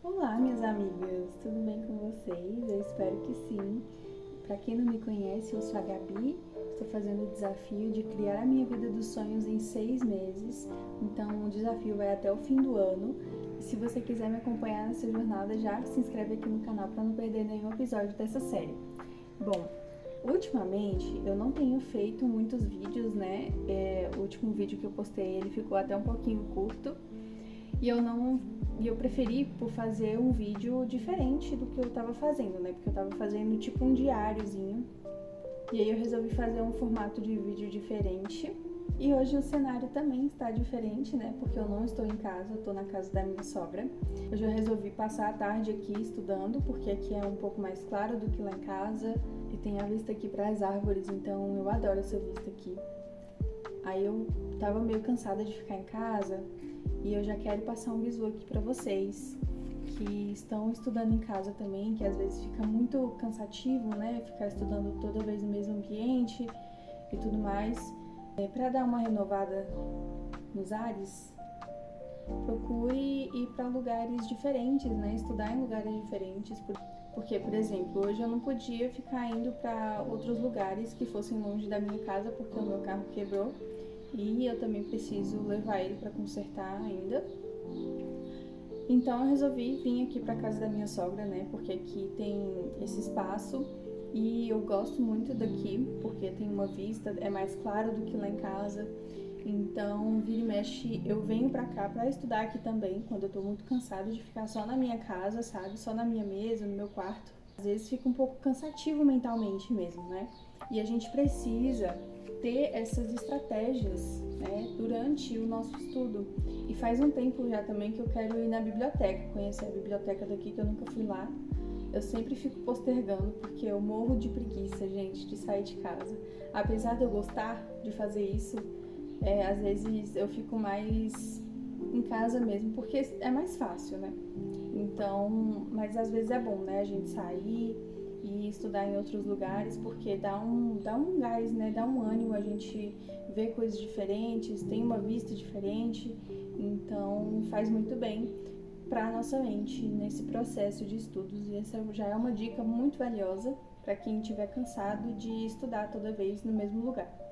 Olá, minhas amigas, tudo bem com vocês? Eu espero que sim. Para quem não me conhece, eu sou a Gabi, estou fazendo o desafio de criar a minha vida dos sonhos em 6 meses, então o desafio vai até o fim do ano. E se você quiser me acompanhar nessa jornada, já se inscreve aqui no canal para não perder nenhum episódio dessa série. Bom, ultimamente eu não tenho feito muitos vídeos, né? O último vídeo que eu postei ele ficou até um pouquinho curto. E eu preferi por fazer um vídeo diferente do que eu tava fazendo, né? Porque eu tava fazendo tipo um diáriozinho. E aí eu resolvi fazer um formato de vídeo diferente. E hoje o cenário também está diferente, né? Porque eu não estou em casa, eu tô na casa da minha sogra. Hoje eu resolvi passar a tarde aqui estudando, porque aqui é um pouco mais claro do que lá em casa. E tem a vista aqui para as árvores, então eu adoro essa vista aqui. Aí eu tava meio cansada de ficar em casa. E eu já quero passar um bisu aqui para vocês que estão estudando em casa também, que às vezes fica muito cansativo, né? Ficar estudando toda vez no mesmo ambiente e tudo mais. Para dar uma renovada nos ares, procure ir para lugares diferentes, né? Estudar em lugares diferentes. Porque, por exemplo, hoje eu não podia ficar indo para outros lugares que fossem longe da minha casa porque o meu carro quebrou. E eu também preciso levar ele para consertar ainda. Então eu resolvi vir aqui para casa da minha sogra, né? Porque aqui tem esse espaço e eu gosto muito daqui, porque tem uma vista, é mais claro do que lá em casa. Então, vira e mexe, eu venho pra cá pra estudar aqui também, quando eu tô muito cansada de ficar só na minha casa, sabe? Só na minha mesa, no meu quarto. Às vezes fica um pouco cansativo mentalmente mesmo, né? E a gente precisa ter essas estratégias, né, durante o nosso estudo. E faz um tempo já também que eu quero ir na biblioteca, conhecer a biblioteca daqui, que eu nunca fui lá. Eu sempre fico postergando, porque eu morro de preguiça, gente, de sair de casa. Apesar de eu gostar de fazer isso, às vezes eu fico mais em casa mesmo, porque é mais fácil, né? Então, mas às vezes é bom, né, a gente sair e estudar em outros lugares, porque dá um gás, né? Dá um ânimo, a gente vê coisas diferentes, tem uma vista diferente, então faz muito bem para nossa mente nesse processo de estudos. E essa já é uma dica muito valiosa para quem estiver cansado de estudar toda vez no mesmo lugar.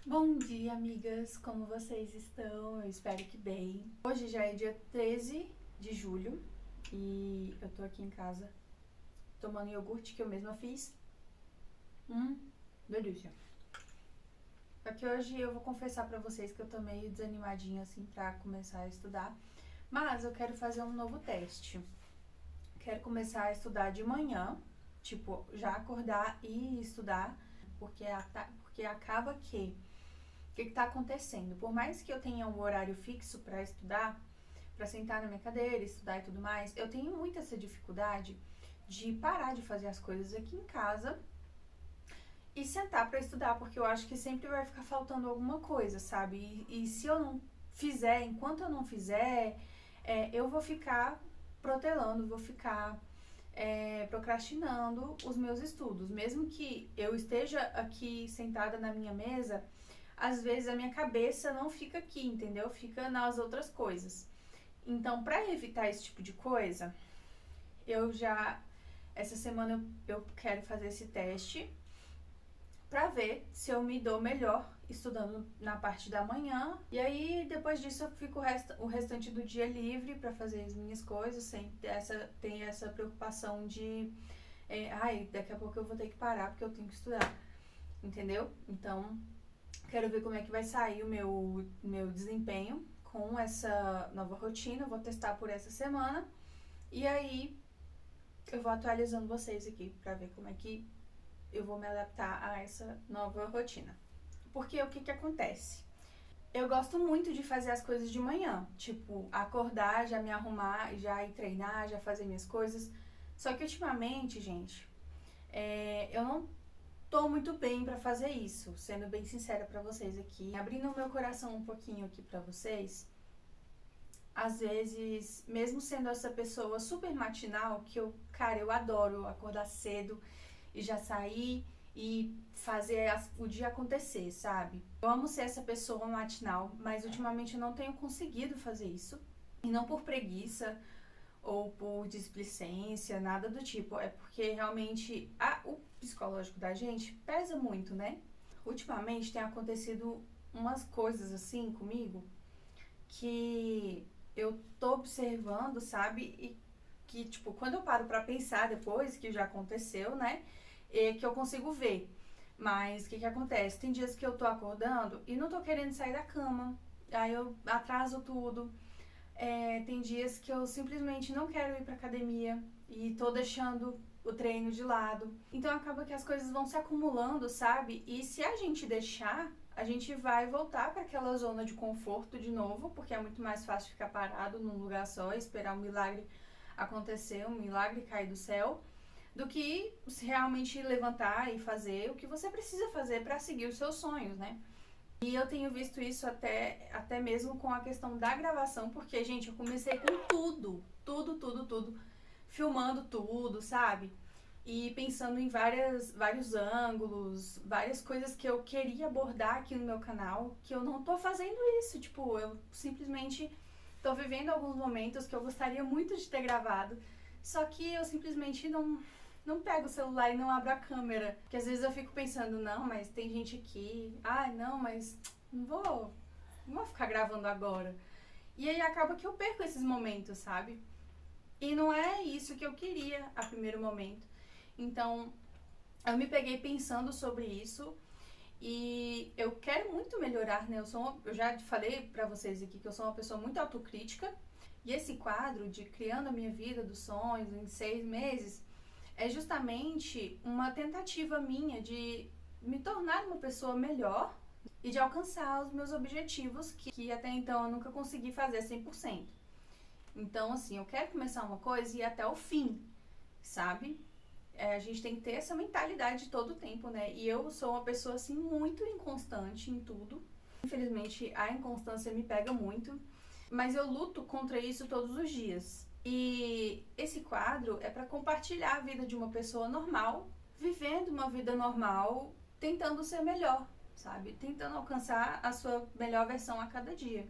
Bom dia, amigas! Como vocês estão? Eu espero que bem. Hoje já é dia 13 de julho e eu tô aqui em casa tomando iogurte que eu mesma fiz. Delícia! Só que hoje eu vou confessar pra vocês que eu tô meio desanimadinha, assim, pra começar a estudar. Mas eu quero fazer um novo teste. Quero começar a estudar de manhã, tipo, já acordar e estudar, porque acaba que... O que tá acontecendo? Por mais que eu tenha um horário fixo pra estudar, pra sentar na minha cadeira, estudar e tudo mais, eu tenho muita essa dificuldade de parar de fazer as coisas aqui em casa e sentar pra estudar, porque eu acho que sempre vai ficar faltando alguma coisa, sabe? E se eu não fizer, enquanto eu não fizer, eu vou ficar protelando, vou ficar procrastinando os meus estudos. Mesmo que eu esteja aqui sentada na minha mesa, às vezes a minha cabeça não fica aqui, entendeu? Fica nas outras coisas. Então, pra evitar esse tipo de coisa, essa semana eu quero fazer esse teste pra ver se eu me dou melhor estudando na parte da manhã. E aí, depois disso, eu fico o restante do dia livre pra fazer as minhas coisas, sem ter essa preocupação de daqui a pouco eu vou ter que parar porque eu tenho que estudar, entendeu? Então, quero ver como é que vai sair o meu desempenho com essa nova rotina. Eu vou testar por essa semana e aí eu vou atualizando vocês aqui pra ver como é que eu vou me adaptar a essa nova rotina. Porque o que acontece? Eu gosto muito de fazer as coisas de manhã, tipo, acordar, já me arrumar, já ir treinar, já fazer minhas coisas. Só que ultimamente, gente, eu não tô muito bem pra fazer isso, sendo bem sincera pra vocês aqui. Abrindo o meu coração um pouquinho aqui pra vocês, às vezes, mesmo sendo essa pessoa super matinal, que eu adoro acordar cedo e já sair e fazer o dia acontecer, sabe? Eu amo ser essa pessoa matinal, mas ultimamente eu não tenho conseguido fazer isso. E não por preguiça ou por displicência, nada do tipo. É porque realmente o psicológico da gente pesa muito, né? Ultimamente tem acontecido umas coisas assim comigo que eu tô observando, sabe? E que, tipo, quando eu paro pra pensar depois que já aconteceu, né? Que eu consigo ver. Mas o que acontece? Tem dias que eu tô acordando e não tô querendo sair da cama. Aí eu atraso tudo. Tem dias que eu simplesmente não quero ir pra academia e tô deixando o treino de lado. Então acaba que as coisas vão se acumulando, sabe? E se a gente deixar, a gente vai voltar para aquela zona de conforto de novo, porque é muito mais fácil ficar parado num lugar só e esperar um milagre acontecer, um milagre cair do céu, do que realmente levantar e fazer o que você precisa fazer para seguir os seus sonhos, né? E eu tenho visto isso até mesmo com a questão da gravação, porque, gente, eu comecei com tudo, filmando tudo, sabe? E pensando em vários ângulos, várias coisas que eu queria abordar aqui no meu canal, que eu não tô fazendo isso. Tipo, eu simplesmente tô vivendo alguns momentos que eu gostaria muito de ter gravado, só que eu simplesmente não pego o celular e não abro a câmera. Porque às vezes eu fico pensando, não, mas tem gente aqui. Não, mas não vou ficar gravando agora. E aí acaba que eu perco esses momentos, sabe? E não é isso que eu queria a primeiro momento. Então, eu me peguei pensando sobre isso e eu quero muito melhorar, né? Eu já falei pra vocês aqui que eu sou uma pessoa muito autocrítica. E esse quadro de Criando a Minha Vida dos Sonhos em 6 meses é justamente uma tentativa minha de me tornar uma pessoa melhor e de alcançar os meus objetivos que até então eu nunca consegui fazer 100%. Então, assim, eu quero começar uma coisa e ir até o fim, sabe? A gente tem que ter essa mentalidade todo o tempo, né? E eu sou uma pessoa, assim, muito inconstante em tudo. Infelizmente, a inconstância me pega muito, mas eu luto contra isso todos os dias. E esse quadro é para compartilhar a vida de uma pessoa normal, vivendo uma vida normal, tentando ser melhor, sabe? Tentando alcançar a sua melhor versão a cada dia.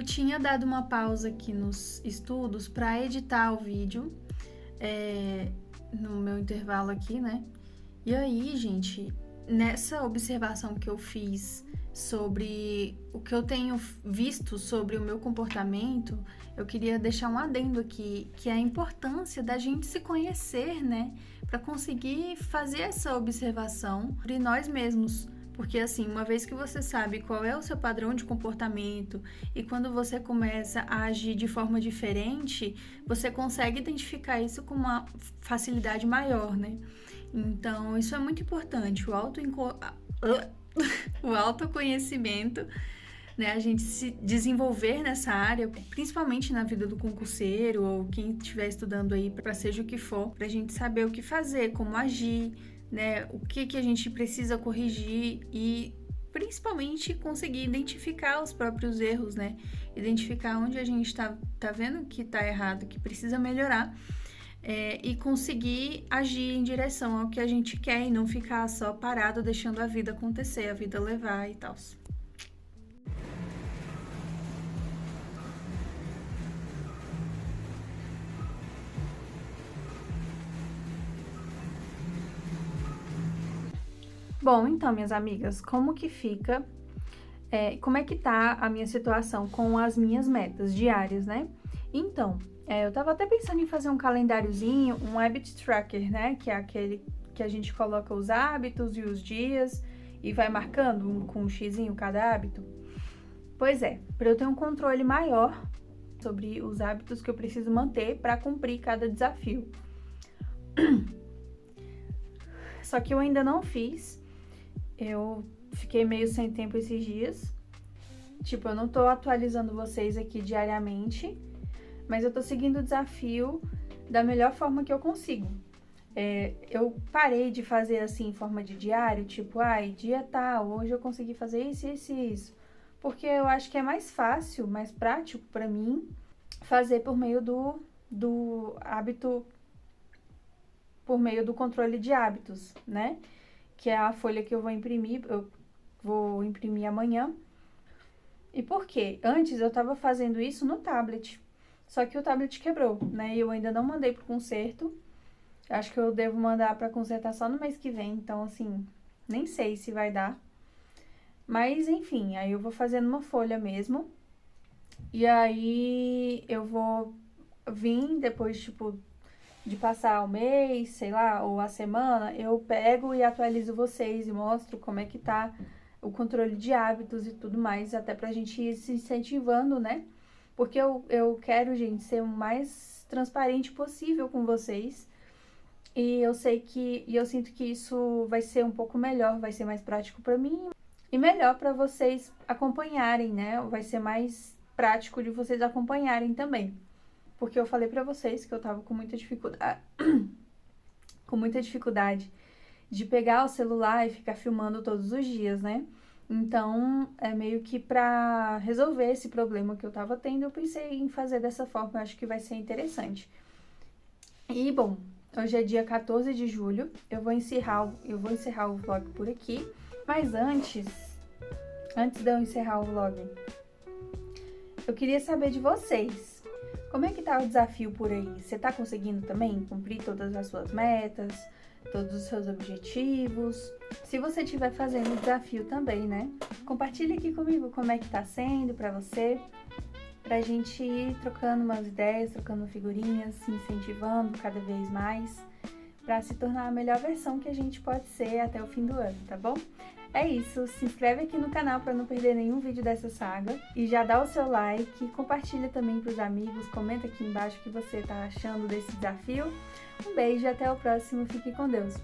eu tinha dado uma pausa aqui nos estudos para editar o vídeo, no meu intervalo aqui, né? E aí, gente, nessa observação que eu fiz sobre o que eu tenho visto sobre o meu comportamento, eu queria deixar um adendo aqui, que é a importância da gente se conhecer, né? Para conseguir fazer essa observação de nós mesmos. Porque, assim, uma vez que você sabe qual é o seu padrão de comportamento e quando você começa a agir de forma diferente, você consegue identificar isso com uma facilidade maior, né? Então, isso é muito importante. O autoconhecimento, né? A gente se desenvolver nessa área, principalmente na vida do concurseiro ou quem estiver estudando aí para seja o que for, para a gente saber o que fazer, como agir, né? O que a gente precisa corrigir e principalmente conseguir identificar os próprios erros, né? Identificar onde a gente tá vendo que tá errado, que precisa melhorar. E conseguir agir em direção ao que a gente quer e não ficar só parado deixando a vida acontecer, a vida levar e tal. Bom, então, minhas amigas, como que fica, como é que tá a minha situação com as minhas metas diárias, né? Então, eu tava até pensando em fazer um calendáriozinho, um habit tracker, né? Que é aquele que a gente coloca os hábitos e os dias e vai marcando com um xizinho cada hábito. Pois é, para eu ter um controle maior sobre os hábitos que eu preciso manter para cumprir cada desafio. Só que eu ainda não fiz. Eu fiquei meio sem tempo esses dias. Tipo, eu não tô atualizando vocês aqui diariamente, mas eu tô seguindo o desafio da melhor forma que eu consigo. Eu parei de fazer assim em forma de diário, tipo, dia tal, hoje eu consegui fazer isso, isso e isso. Porque eu acho que é mais fácil, mais prático pra mim fazer por meio do hábito, por meio do controle de hábitos, né? Que é a folha que eu vou imprimir amanhã. E por quê? Antes eu tava fazendo isso no tablet, só que o tablet quebrou, né? E eu ainda não mandei pro conserto. Acho que eu devo mandar pra consertar só no mês que vem, então assim, nem sei se vai dar. Mas enfim, aí eu vou fazendo uma folha mesmo. E aí eu vou vir depois, tipo, de passar o mês, sei lá, ou a semana, eu pego e atualizo vocês e mostro como é que tá o controle de hábitos e tudo mais, até pra gente ir se incentivando, né? Porque eu quero, gente, ser o mais transparente possível com vocês. E eu sinto que isso vai ser um pouco melhor, vai ser mais prático pra mim e melhor pra vocês acompanharem, né? Vai ser mais prático de vocês acompanharem também. Porque eu falei pra vocês que eu tava com muita dificuldade de pegar o celular e ficar filmando todos os dias, né? Então, é meio que pra resolver esse problema que eu tava tendo, eu pensei em fazer dessa forma, eu acho que vai ser interessante. E, bom, hoje é dia 14 de julho, eu vou encerrar o vlog por aqui, mas antes de eu encerrar o vlog, eu queria saber de vocês. Como é que tá o desafio por aí? Você tá conseguindo também cumprir todas as suas metas, todos os seus objetivos? Se você estiver fazendo o desafio também, né? Compartilha aqui comigo como é que tá sendo pra você, pra gente ir trocando umas ideias, trocando figurinhas, se incentivando cada vez mais, pra se tornar a melhor versão que a gente pode ser até o fim do ano, tá bom? É isso, se inscreve aqui no canal para não perder nenhum vídeo dessa saga e já dá o seu like, compartilha também para os amigos, comenta aqui embaixo o que você tá achando desse desafio. Um beijo e até o próximo, fique com Deus!